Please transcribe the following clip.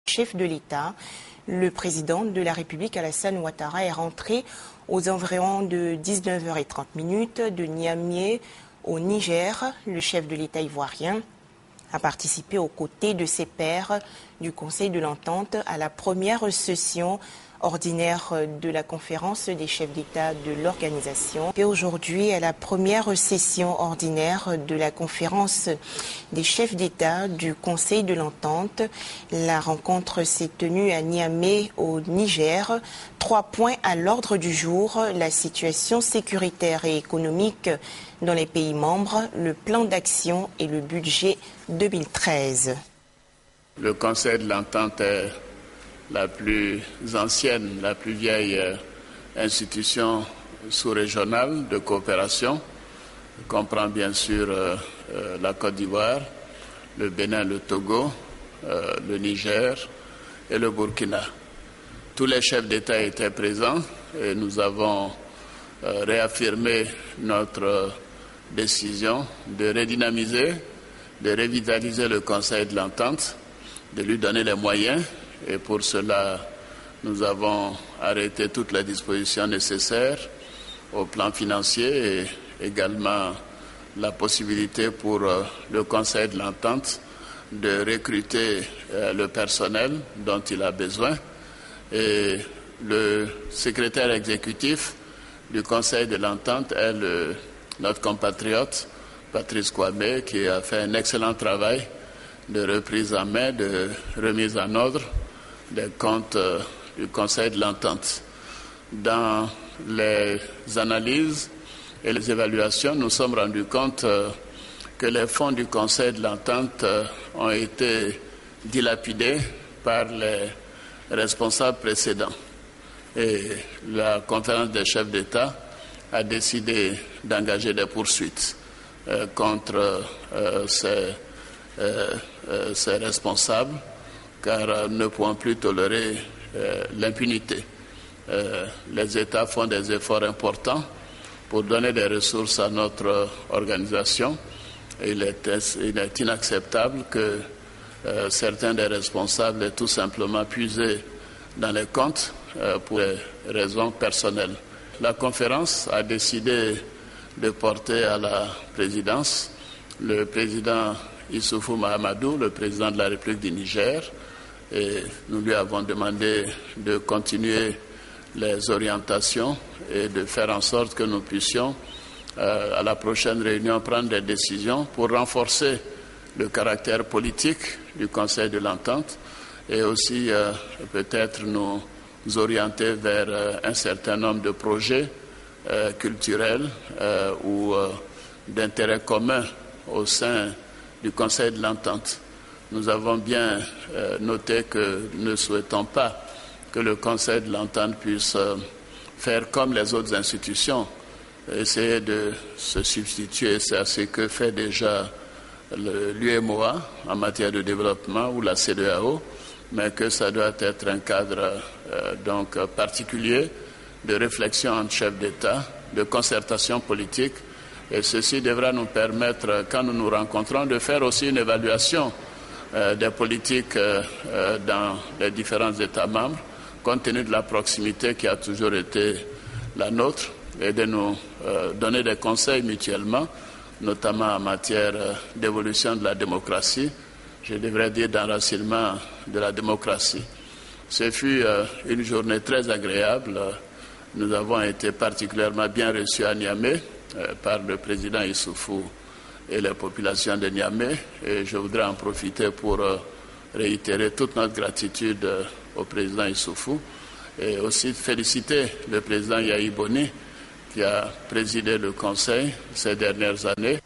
Chef de l'État, le président de la République Alassane Ouattara est rentré aux environs de 19h30 de Niamey au Niger. Le chef de l'État ivoirien a participé aux côtés de ses pairs du Conseil de l'Entente à la première session ordinaire de la conférence des chefs d'État de l'organisation. Et aujourd'hui, à la première session ordinaire de la conférence des chefs d'État du Conseil de l'Entente, la rencontre s'est tenue à Niamey au Niger. 3 points à l'ordre du jour: la situation sécuritaire et économique dans les pays membres, le plan d'action et le budget 2013. Le Conseil de l'Entente est la plus ancienne, la plus vieille institution sous-régionale de coopération. Elle comprend bien sûr la Côte d'Ivoire, le Bénin, le Togo, le Niger et le Burkina. Tous les chefs d'État étaient présents et nous avons réaffirmé notre décision de redynamiser, de revitaliser le Conseil de l'Entente, de lui donner les moyens. Et pour cela, nous avons arrêté toutes les dispositions nécessaires au plan financier et également la possibilité pour le Conseil de l'Entente de recruter le personnel dont il a besoin. Et le secrétaire exécutif du Conseil de l'Entente est notre compatriote Patrice Kwame, qui a fait un excellent travail de reprise en main, de remise en ordre des comptes du Conseil de l'Entente. Dans les analyses et les évaluations, nous sommes rendus compte que les fonds du Conseil de l'Entente ont été dilapidés par les responsables précédents. Et la conférence des chefs d'État a décidé d'engager des poursuites contre ces responsables, car ne pouvons plus tolérer l'impunité. Les États font des efforts importants pour donner des ressources à notre organisation. Et il est inacceptable que certains des responsables aient tout simplement puisé dans les comptes pour des raisons personnelles. La conférence a décidé de porter à la présidence le président Issoufou Mahamadou, le président de la République du Niger, et nous lui avons demandé de continuer les orientations et de faire en sorte que nous puissions, à la prochaine réunion, prendre des décisions pour renforcer le caractère politique du Conseil de l'Entente et aussi peut-être nous orienter vers un certain nombre de projets culturels ou d'intérêt commun au sein du Conseil de l'Entente. Nous avons bien noté que nous ne souhaitons pas que le Conseil de l'Entente puisse faire comme les autres institutions, essayer de se substituer à ce que fait déjà l'UEMOA en matière de développement ou la CEDEAO, mais que ça doit être un cadre donc particulier de réflexion entre chefs d'État, de concertation politique, et ceci devra nous permettre, quand nous nous rencontrons, de faire aussi une évaluation des politiques dans les différents États membres, compte tenu de la proximité qui a toujours été la nôtre, et de nous donner des conseils mutuellement, notamment en matière d'évolution de la démocratie, je devrais dire d'enracinement de la démocratie. Ce fut une journée très agréable. Nous avons été particulièrement bien reçus à Niamey par le président Issoufou et les populations de Niamey, et je voudrais en profiter pour réitérer toute notre gratitude au président Issoufou et aussi féliciter le président Yahi Boni qui a présidé le Conseil ces dernières années.